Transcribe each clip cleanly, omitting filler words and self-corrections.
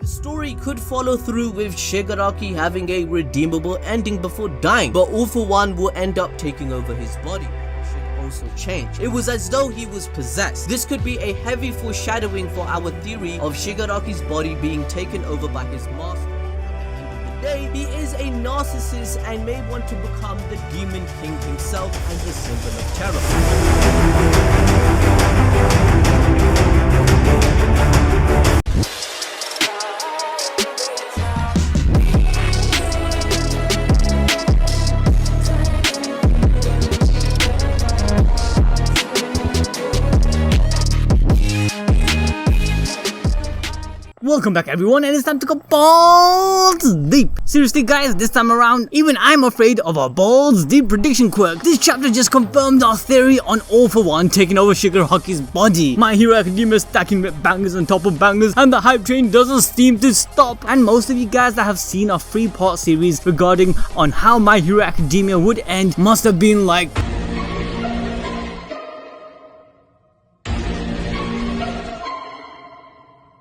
The story could follow through with Shigaraki having a redeemable ending before dying, but All For One will end up taking over his body. Also change. It was as though he was possessed. This could be a heavy foreshadowing for our theory of Shigaraki's body being taken over by his master. At the end of the day, he is a narcissist and may want to become the Demon King himself and the symbol of terror. Welcome back everyone, and it's time to go balls deep. Seriously guys, this time around, even I'm afraid of a balls deep prediction quirk. This chapter just confirmed our theory on All For One taking over Shigaraki's body. My Hero Academia stacking with bangers on top of bangers, and the hype train doesn't seem to stop. And most of you guys that have seen our 3-part series regarding on how My Hero Academia would end must have been like,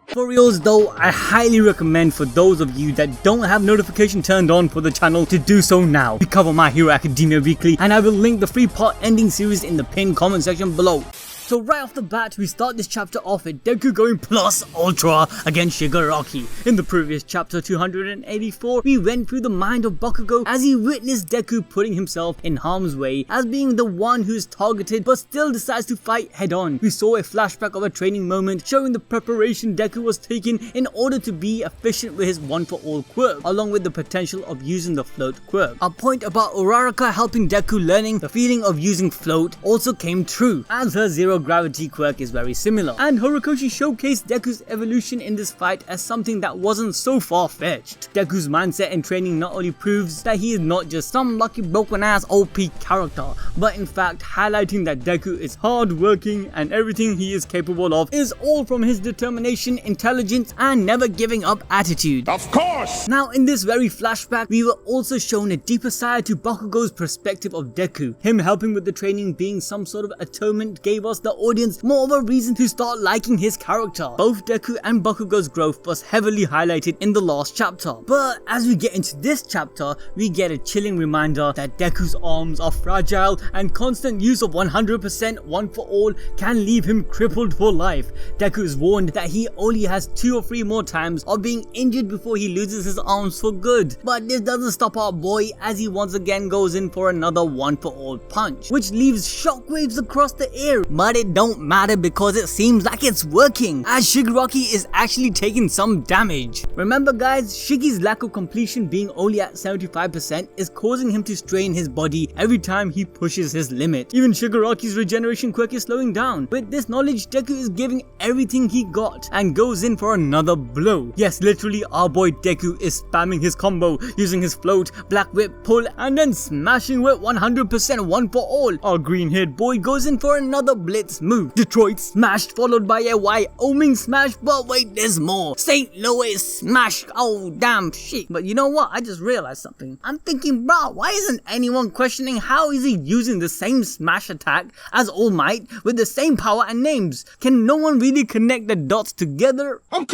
for reals though, I highly recommend for those of you that don't have notification turned on for the channel to do so now. We cover My Hero Academia weekly, and I will link the 3-part ending series in the pinned comment section below. So right off the bat, we start this chapter off with Deku going plus ultra against Shigaraki. In the previous chapter 284, we went through the mind of Bakugo as he witnessed Deku putting himself in harm's way as being the one who is targeted but still decides to fight head on. We saw a flashback of a training moment showing the preparation Deku was taking in order to be efficient with his one for all quirk, along with the potential of using the float quirk. Our point about Uraraka helping Deku learning the feeling of using float also came true, as her zero gravity quirk is very similar, and Horikoshi showcased Deku's evolution in this fight as something that wasn't so far-fetched. Deku's mindset and training not only proves that he is not just some lucky broken ass OP character, but in fact highlighting that Deku is hard-working and everything he is capable of is all from his determination, intelligence, and never giving up attitude. Of course! Now in this very flashback, we were also shown a deeper side to Bakugo's perspective of Deku. Him helping with the training being some sort of atonement gave us the audience more of a reason to start liking his character. Both Deku and Bakugo's growth was heavily highlighted in the last chapter, but as we get into this chapter, we get a chilling reminder that Deku's arms are fragile and constant use of 100% one for all can leave him crippled for life. Deku is warned that he only has 2 or 3 more times of being injured before he loses his arms for good, but this doesn't stop our boy as he once again goes in for another one for all punch, which leaves shockwaves across the air. But it don't matter because it seems like it's working, as Shigaraki is actually taking some damage. Remember guys, Shigi's lack of completion being only at 75% is causing him to strain his body every time he pushes his limit. Even Shigaraki's regeneration quirk is slowing down. With this knowledge, Deku is giving everything he got and goes in for another blow. Yes, literally our boy Deku is spamming his combo, using his float, black whip, pull, and then smashing with 100% one for all. Our green haired boy goes in for another blitz move. Detroit smashed, followed by a Wyoming smash, but wait, there's more. St. Louis smash. Oh damn shit. But you know what, I just realized something. I'm thinking, bro, why isn't anyone questioning how is he using the same smash attack as All Might with the same power and names? Can no one really connect the dots together? I'm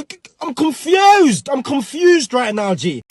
confused. I'm confused right now, G.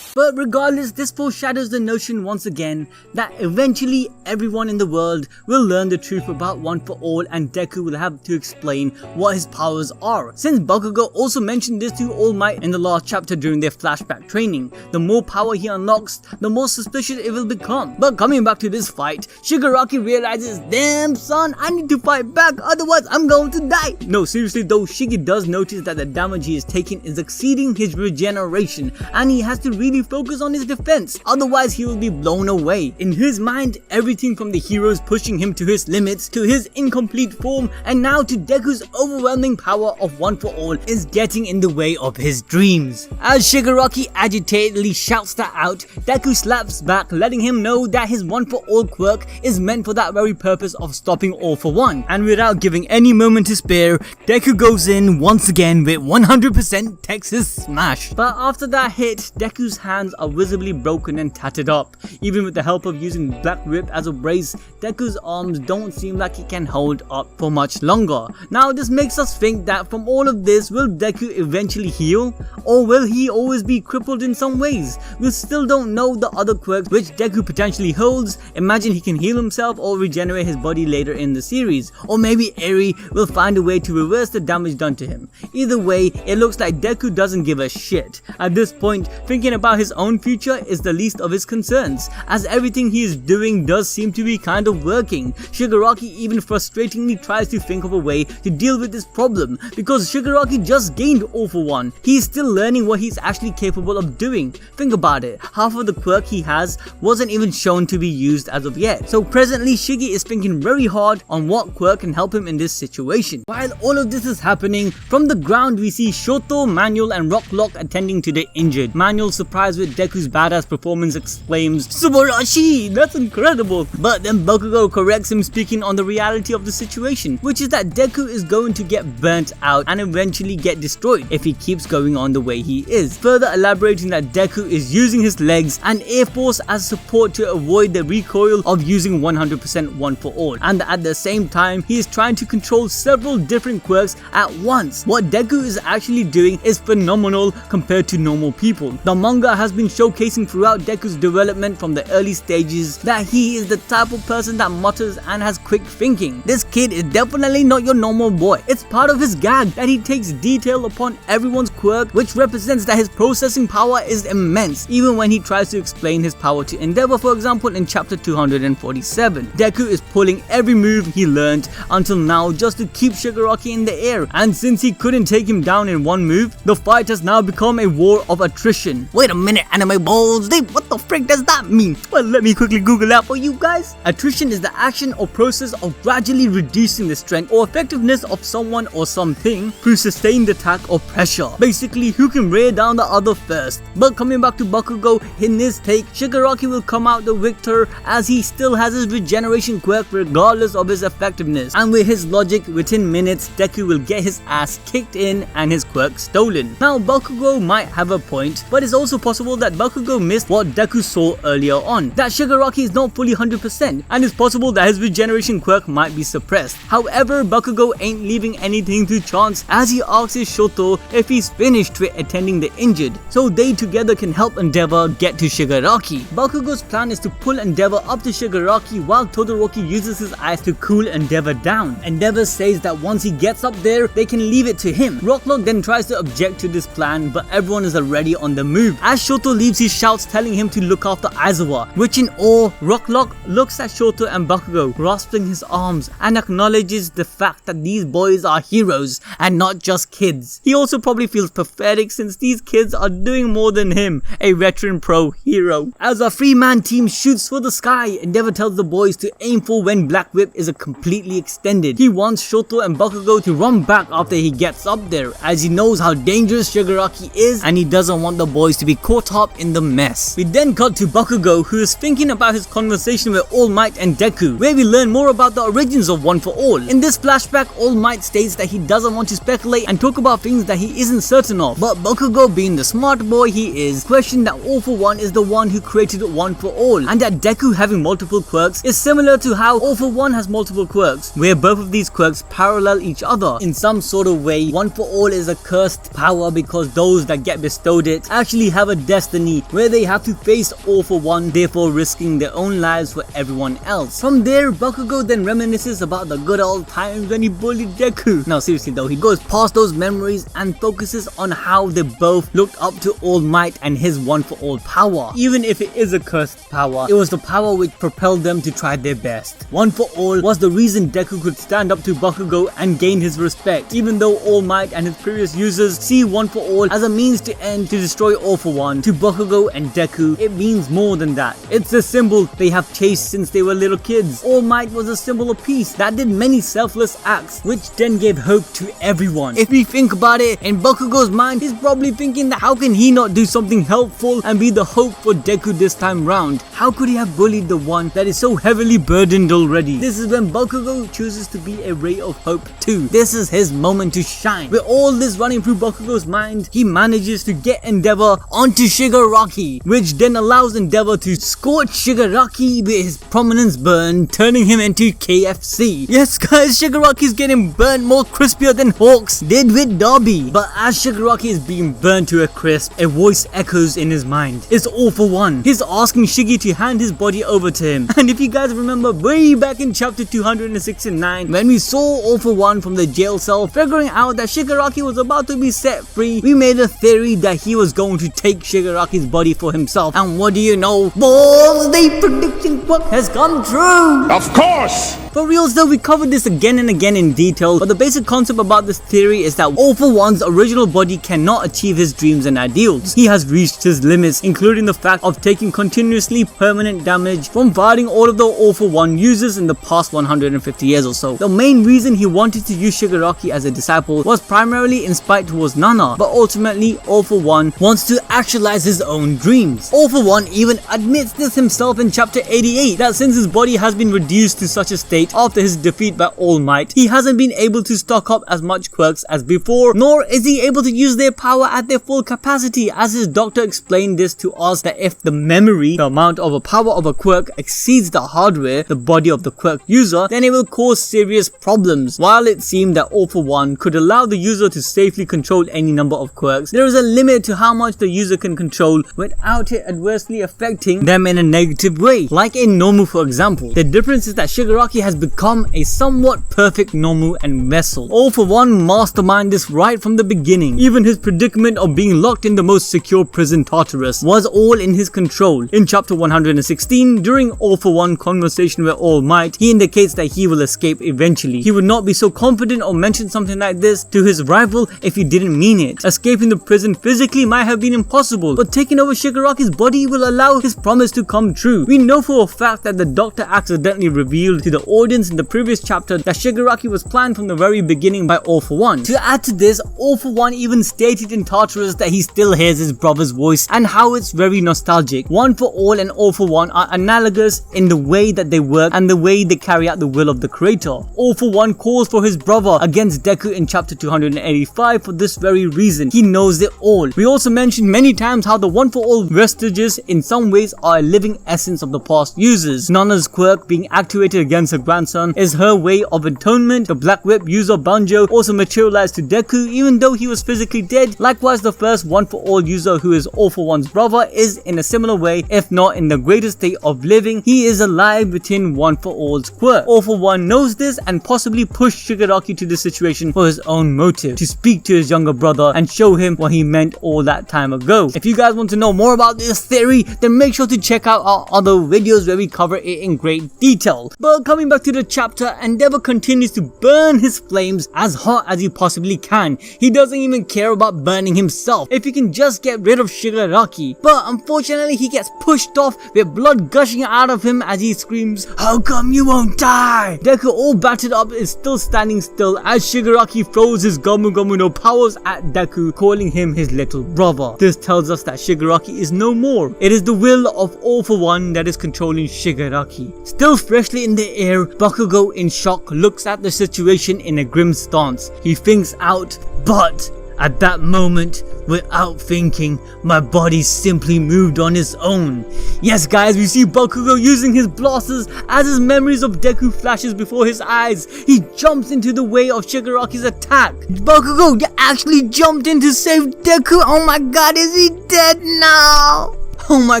But regardless, this foreshadows the notion once again that eventually everyone in the world will learn the truth about One for All, and Deku will have to explain what his powers are. Since Bakugo also mentioned this to All Might in the last chapter during their flashback training, the more power he unlocks, the more suspicious it will become. But coming back to this fight, Shigaraki realizes, damn son, I need to fight back, otherwise I'm going to die. No, seriously though, Shigi does notice that the damage he is taking is exceeding his regeneration, and he has to really focus on his defense, otherwise he will be blown away. In his mind, everything from the heroes pushing him to his limits, to his incomplete form, and now to Deku's overwhelming power of One for All is getting in the way of his dreams. As Shigaraki agitatedly shouts that out, Deku slaps back, letting him know that his One for All quirk is meant for that very purpose of stopping All for One. And without giving any moment to spare, Deku goes in once again with 100% Texas Smash. But after that hit, Deku's hand hands are visibly broken and tattered up. Even with the help of using Black Whip as a brace, Deku's arms don't seem like he can hold up for much longer. Now this makes us think that from all of this, will Deku eventually heal? Or will he always be crippled in some ways? We still don't know the other quirks which Deku potentially holds. Imagine he can heal himself or regenerate his body later in the series. Or maybe Eri will find a way to reverse the damage done to him. Either way, it looks like Deku doesn't give a shit. At this point, thinking about his own future is the least of his concerns, as everything he is doing does seem to be kind of working. Shigaraki even frustratingly tries to think of a way to deal with this problem, because Shigaraki just gained All for One. He is still learning what he's actually capable of doing. Think about it, half of the quirk he has wasn't even shown to be used as of yet. So presently Shiggy is thinking very hard on what quirk can help him in this situation. While all of this is happening, from the ground we see Shoto, Manuel and Rocklock attending to the injured. Manuel, surprised with Deku's badass performance, exclaims, "Subarashi, that's incredible!" But then Bakugo corrects him, speaking on the reality of the situation, which is that Deku is going to get burnt out and eventually get destroyed if he keeps going on the way he is. Further elaborating that Deku is using his legs and air force as support to avoid the recoil of using 100% one for all, and at the same time he is trying to control several different quirks at once. What Deku is actually doing is phenomenal compared to normal people. The manga has been showcasing throughout Deku's development from the early stages that he is the type of person that mutters and has quick thinking. This kid is definitely not your normal boy. It's part of his gag that he takes detail upon everyone's quirk, which represents that his processing power is immense, even when he tries to explain his power to Endeavor. For example, in chapter 247, Deku is pulling every move he learned until now just to keep Shigaraki in the air, and since he couldn't take him down in one move, the fight has now become a war of attrition. Wait a minute, anime balls, what the frick does that mean? Well, let me quickly Google that for you guys. Attrition is the action or process of gradually reducing the strength or effectiveness of someone or something through sustained attack or pressure. Basically, who can wear down the other first. But coming back to Bakugo, in this take, Shigaraki will come out the victor as he still has his regeneration quirk regardless of his effectiveness. And with his logic, within minutes, Deku will get his ass kicked in and his quirk stolen. Now, Bakugo might have a point, but it's also possible that Bakugo missed what Deku saw earlier on, that Shigaraki is not fully 100%, and it's possible that his regeneration quirk might be suppressed. However, Bakugo ain't leaving anything to chance as he asks his Shoto if he's finished with attending the injured, so they together can help Endeavor get to Shigaraki. Bakugo's plan is to pull Endeavor up to Shigaraki while Todoroki uses his eyes to cool Endeavor down. Endeavor says that once he gets up there, they can leave it to him. Rocklock then tries to object to this plan, but everyone is already on the move. As Shoto leaves, he shouts telling him to look after Aizawa, which in awe, Rocklock looks at Shoto and Bakugo, grasping his arms, and acknowledges the fact that these boys are heroes and not just kids. He also probably feels pathetic since these kids are doing more than him, a veteran pro hero. As a three-man team shoots for the sky, Endeavor tells the boys to aim for when Black Whip is completely extended. He wants Shoto and Bakugo to run back after he gets up there, as he knows how dangerous Shigaraki is and he doesn't want the boys to be caught up in the mess. We then cut to Bakugo, who is thinking about his conversation with All Might and Deku, where we learn more about the origins of One for All. In this flashback, All Might states that he doesn't want to speculate and talk about things that he isn't certain of, but Bakugo, being the smart boy he is, questioned that All for One is the one who created One for All, and that Deku having multiple quirks is similar to how All for One has multiple quirks, where both of these quirks parallel each other. In some sort of way, One for All is a cursed power because those that get bestowed it actually have a destiny where they have to face All for One, therefore risking their own lives for everyone else. From there, Bakugo then reminisces about the good old times when he bullied Deku. Now seriously though, he goes past those memories and focuses on how they both looked up to All Might and his One for All power. Even if it is a cursed power, it was the power which propelled them to try their best. One for All was the reason Deku could stand up to Bakugo and gain his respect, even though All Might and his previous users see One for All as a means to end to destroy All for One. To Bakugo and Deku, it means more than that. It's a symbol they have chased since they were little kids. All Might was a symbol of peace that did many selfless acts, which then gave hope to everyone. If we think about it, in Bakugo's mind, he's probably thinking that how can he not do something helpful and be the hope for Deku this time round? How could he have bullied the one that is so heavily burdened already? This is when Bakugo chooses to be a ray of hope too. This is his moment to shine. With all this running through Bakugo's mind, he manages to get Endeavor onto into Shigaraki, which then allows Endeavor to scorch Shigaraki with his prominence burn, turning him into KFC. Yes guys, Shigaraki is getting burnt more crispier than Hawks did with Derby. But as Shigaraki is being burnt to a crisp, a voice echoes in his mind. It's All For One. He's asking Shiggy to hand his body over to him. And if you guys remember way back in chapter 269, when we saw All For One from the jail cell figuring out that Shigaraki was about to be set free, we made a theory that he was going to take Shigaraki's body for himself. And what do you know? Balls, the prediction quirk has come true! Of course! For reals though, we covered this again and again in detail, but the basic concept about this theory is that All For One's original body cannot achieve his dreams and ideals. He has reached his limits, including the fact of taking continuously permanent damage from fighting all of the All For One users in the past 150 years or so. The main reason he wanted to use Shigaraki as a disciple was primarily in spite towards Nana, but ultimately All For One wants to actualize his own dreams. All For One even admits this himself in chapter 88, that since his body has been reduced to such a state after his defeat by All Might, he hasn't been able to stock up as much quirks as before, nor is he able to use their power at their full capacity, as his doctor explained this to us, that if the memory, the amount of a power of a quirk, exceeds the hardware, the body of the quirk user, then it will cause serious problems. While it seemed that All For One could allow the user to safely control any number of quirks, there is a limit to how much the user can control without it adversely affecting them in a negative way, like in Nomu for example. The difference is that Shigaraki has become a somewhat perfect Nomu and vessel. All For One masterminded this right from the beginning. Even his predicament of being locked in the most secure prison, Tartarus, was all in his control. In chapter 116, during All For One conversation with All Might, he indicates that he will escape eventually. He would not be so confident or mention something like this to his rival if he didn't mean it. Escaping the prison physically might have been impossible, but taking over Shigaraki's body will allow his promise to come true. We know for a fact that the doctor accidentally revealed to the audience in the previous chapter that Shigaraki was planned from the very beginning by All For One. To add to this, All For One even stated in Tartarus that he still hears his brother's voice and how it's very nostalgic. One For All and All For One are analogous in the way that they work and the way they carry out the will of the creator. All For One calls for his brother against Deku in chapter 285 for this very reason. He knows it all. We also mentioned many times how the One For All vestiges in some ways are a living essence of the past users. Nana's quirk being activated against her grandson is her way of atonement. The Black Whip user Banjo also materialized to Deku even though he was physically dead. Likewise, the first One For All user who is All For One's brother is in a similar way, if not in the greatest state of living. He is alive within One For All's quirk. All For One knows this and possibly pushed Shigaraki to the situation for his own motive, to speak to his younger brother and show him what he meant all that time ago. If you guys want to know more about this theory, then make sure to check out our other videos where we cover it in great detail. But coming back to the chapter, Endeavor continues to burn his flames as hot as he possibly can. He doesn't even care about burning himself if he can just get rid of Shigaraki. But unfortunately, he gets pushed off with blood gushing out of him as he screams, "How come you won't die?" Deku, all battered up, is still standing still as Shigaraki throws his Gomu Gomu no powers at Deku, calling him his little brother. This tells us that Shigaraki is no more. It is the will of All For One that is controlling Shigaraki. Still freshly in the air, Bakugo in shock looks at the situation in a grim stance. He thinks out, but at that moment, without thinking, my body simply moved on its own. Yes guys, we see Bakugo using his blasters as his memories of Deku flashes before his eyes. He jumps into the way of Shigaraki's attack. Bakugo actually jumped in to save Deku. Oh my god, is he dead now? Oh my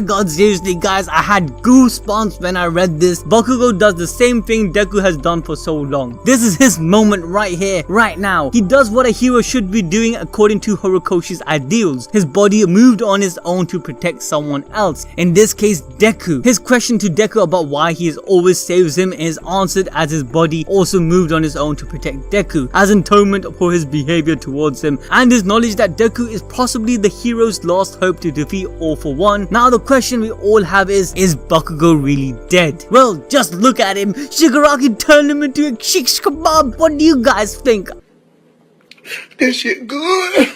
god, seriously guys, I had goosebumps when I read this. Bakugo does the same thing Deku has done for so long. This is his moment right here, right now. He does what a hero should be doing according to Horikoshi's ideals. His body moved on its own to protect someone else, in this case Deku. His question to Deku about why he always saves him is answered as his body also moved on its own to protect Deku, as atonement for his behavior towards him and his knowledge that Deku is possibly the hero's last hope to defeat All For One. Now the question we all have is Bakugo really dead? Well, just look at him. Shigaraki turned him into a shish kebab. What do you guys think? This shit good.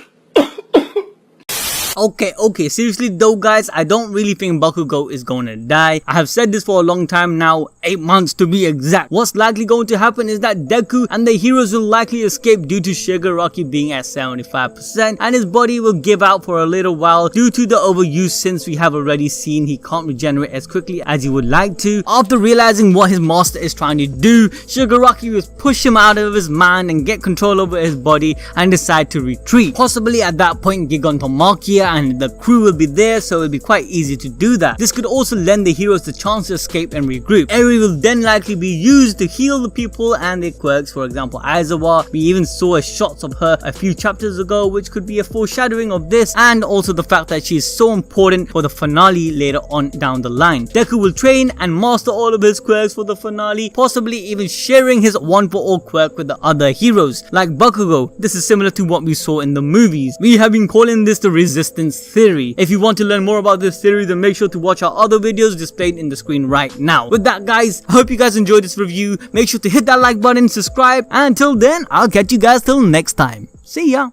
Okay, seriously though guys, I don't really think Bakugo is going to die. I have said this for a long time now, 8 months to be exact. What's likely going to happen is that Deku and the heroes will likely escape due to Shigaraki being at 75% and his body will give out for a little while due to the overuse, since we have already seen he can't regenerate as quickly as he would like to. After realizing what his master is trying to do, Shigaraki will push him out of his mind and get control over his body and decide to retreat. Possibly at that point Gigantomachia and the crew will be there, so it'll be quite easy to do that. This could also lend the heroes the chance to escape and regroup. Eri will then likely be used to heal the people and their quirks, for example Aizawa. We even saw shots of her a few chapters ago, which could be a foreshadowing of this, and also the fact that she is so important for the finale later on down the line. Deku will train and master all of his quirks for the finale, possibly even sharing his one for all quirk with the other heroes like Bakugo. This is similar to what we saw in the movies. We have been calling this the resistance theory. If you want to learn more about this theory, then make sure to watch our other videos displayed in the screen right now. With that guys, I hope you guys enjoyed this review. Make sure to hit that like button, subscribe, and until then I'll catch you guys till next time. See ya.